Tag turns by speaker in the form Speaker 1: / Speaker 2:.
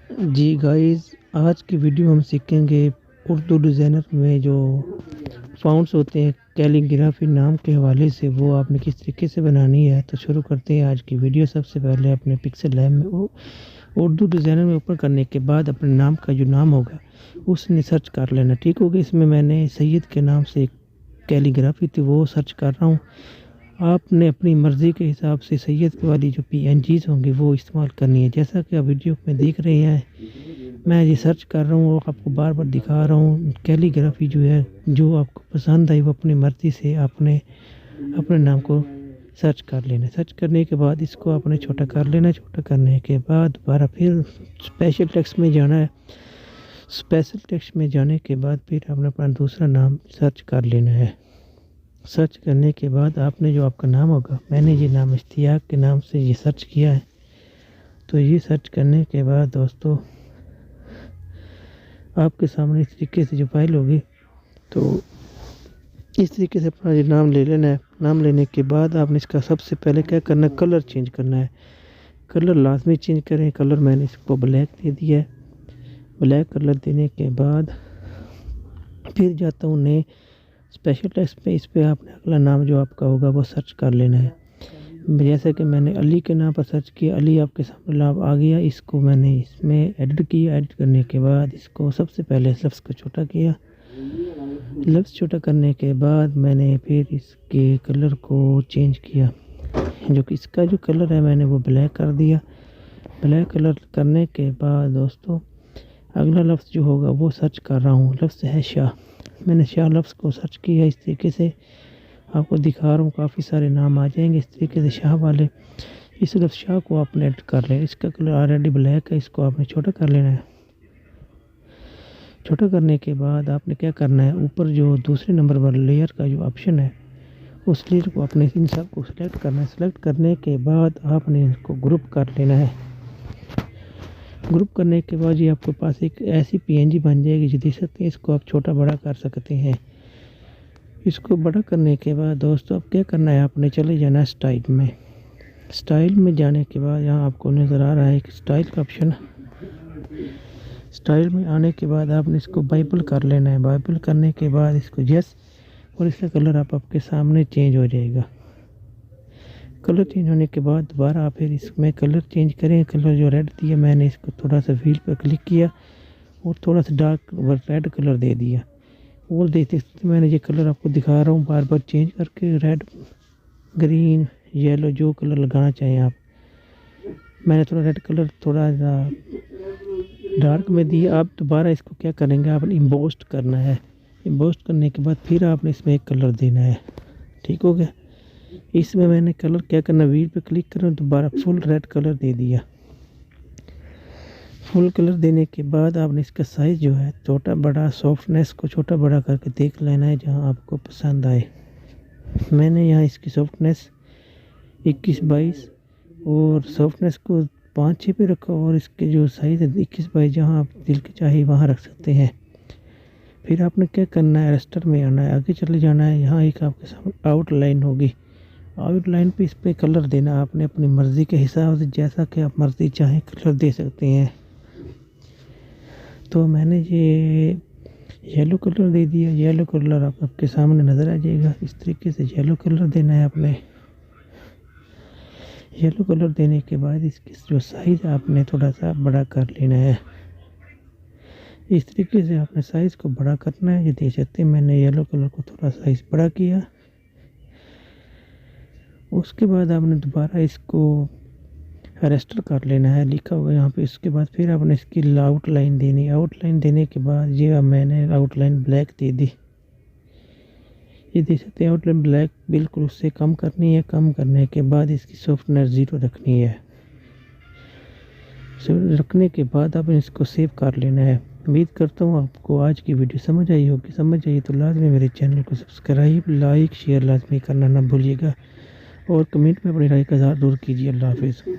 Speaker 1: जी guys, आज की video हम सीखेंगे उर्दू डिज़ाइनर में जो फ़ॉन्ट्स होते हैं कैलीग्राफी नाम के हवाले से, वो आपने किस तरीके से बनानी है। तो शुरू करते हैं आज की वीडियो। सबसे पहले अपने पिक्सल लैब में वो उर्दू डिज़ाइनर में ओपन करने के बाद अपने नाम का जो नाम होगा उसने सर्च कर लेना, ठीक होगा। इसमें मैंने सैयद के नाम से कैलीग्राफी थी वो सर्च कर रहा हूँ। आपने अपनी मर्ज़ी के हिसाब से सैयद वाली जो पीएनजीज़ होंगी वो इस्तेमाल करनी है। जैसा कि आप वीडियो में देख रहे हैं, मैं ये सर्च कर रहा हूँ और आपको बार बार दिखा रहा हूँ। कैलीग्राफी जो है, जो आपको पसंद आई वो अपनी मर्ज़ी से आपने अपने नाम को सर्च कर लेना। सर्च करने के बाद इसको आपने छोटा कर लेना। छोटा करने के बाद दोबारा फिर स्पेशल टेक्स्ट में जाना है। स्पेशल टेक्स्ट में जाने के बाद फिर आपने अपना दूसरा नाम सर्च कर लेना है। सर्च करने के बाद आपने जो आपका नाम होगा, मैंने ये नाम इश्तियाक के नाम से ये सर्च किया है। तो ये सर्च करने के बाद दोस्तों आपके सामने इस तरीके से जो फाइल होगी, तो इस तरीके से अपना ये नाम ले लेना है। नाम लेने के बाद आपने इसका सबसे पहले क्या करना है, कलर चेंज करना है। कलर लाजमी चेंज करें। कलर मैंने इसको ब्लैक दे दिया है। ब्लैक कलर देने के बाद फिर जाता हूँ नए स्पेशल टेक्स्ट पे। इस पे आपने अगला नाम जो आपका होगा वो सर्च कर लेना है। जैसे कि मैंने अली के नाम पर सर्च किया, अली आपके सामने नाम आ गया। इसको मैंने इसमें एडिट किया। एडिट करने के बाद इसको सबसे पहले लफ्ज़ को छोटा किया। लफ्ज़ छोटा करने के बाद मैंने फिर इसके कलर को चेंज किया। जो कि इसका जो कलर है मैंने वो ब्लैक कर दिया। ब्लैक कलर करने के बाद दोस्तों अगला लफ्ज़ जो होगा वो सर्च कर रहा हूँ। लफ्ज़ है शाह। मैंने शाह लफ्ज़ को सर्च किया। इस तरीके से आपको दिखा रहा हूँ, काफ़ी सारे नाम आ जाएंगे इस तरीके से शाह वाले। इस लफ्ज़ शाह को आपने एडिट कर लें। इसका कलर ऑलरेडी ब्लैक है, इसको आपने छोटा कर लेना है। छोटा करने के बाद आपने क्या करना है, ऊपर जो दूसरे नंबर पर लेयर का जो ऑप्शन है उस लेयर को आपने इन सब को सिलेक्ट करना है। सिलेक्ट करने के बाद आपने इसको ग्रुप कर लेना है। ग्रुप करने के बाद ये आपके पास एक ऐसी पीएनजी बन जाएगी जो देख सकते हैं। इसको आप छोटा बड़ा कर सकते हैं। इसको बड़ा करने के बाद दोस्तों अब क्या करना है, आपने चले जाना है स्टाइल में। स्टाइल में जाने के बाद यहाँ आपको नज़र आ रहा है एक स्टाइल का ऑप्शन। स्टाइल में आने के बाद आपने इसको बाइबल कर लेना है। बाइबल करने के बाद इसको यस, और इसका कलर आपके सामने चेंज हो जाएगा। कलर चेंज होने के बाद दोबारा आप फिर इसमें कलर चेंज करें। कलर जो रेड दिया मैंने इसको थोड़ा सा व्हील पर क्लिक किया और थोड़ा सा डार्क रेड कलर दे दिया। और देखते मैंने ये कलर आपको दिखा रहा हूँ बार बार चेंज करके, रेड, ग्रीन, येलो, जो कलर लगाना चाहें आप। मैंने थोड़ा रेड कलर थोड़ा डार्क में दिया। आप दोबारा इसको क्या करेंगे, आपने इम्बोस्ट करना है। इम्बोस्ट करने के बाद फिर आपने इसमें एक कलर देना है, ठीक हो गया। इसमें मैंने कलर क्या करना, व्हील पे क्लिक करूँ, दोबारा फुल रेड कलर दे दिया। फुल कलर देने के बाद आपने इसका साइज़ जो है छोटा बड़ा, सॉफ्टनेस को छोटा बड़ा करके देख लेना है जहां आपको पसंद आए। मैंने यहाँ इसकी सॉफ्टनेस 21-22 और सॉफ्टनेस को 5-6 पे रखा, और इसके जो साइज़ है 21-22 जहाँ आप दिल के चाहे वहाँ रख सकते हैं। फिर आपने क्या करना है, रस्टर में आना है, आगे चले जाना है। यहाँ एक आपके सामने आउटलाइन होगी। आउटलाइन पे इस पर कलर देना आपने अपनी मर्ज़ी के हिसाब से, जैसा कि आप मर्ज़ी चाहें कलर दे सकते हैं। तो मैंने ये येलो कलर दे दिया। येलो कलर आपके सामने नज़र आ जाएगा। इस तरीके से येलो कलर देना है आपने। येलो कलर देने के बाद इसकी जो साइज़ आपने थोड़ा सा बड़ा कर लेना है। इस तरीके से आपने साइज़ को बड़ा करना है। ये देख सकते हैं मैंने येलो कलर को थोड़ा साइज़ बड़ा किया। उसके बाद आपने दोबारा इसको रजिस्टर कर लेना है, लिखा हुआ यहाँ पे। इसके बाद फिर आपने इसकी आउटलाइन देनी है। आउटलाइन देने के बाद ये मैंने आउटलाइन ब्लैक दे दी। ये देख सकते हैं आउटलाइन ब्लैक बिल्कुल उससे कम करनी है। कम करने के बाद इसकी सॉफ्टनेस 0 रखनी है। रखने के बाद आपने इसको सेव कर लेना है। उम्मीद करता हूँ आपको आज की वीडियो समझ आई होगी। समझ आई तो लाजमी मेरे चैनल को सब्सक्राइब, लाइक, शेयर लाजमी करना ना भूलिएगा, और कमेंट में अपनी राय का इज़हार ज़रूर कीजिए। अल्लाह हाफिज़।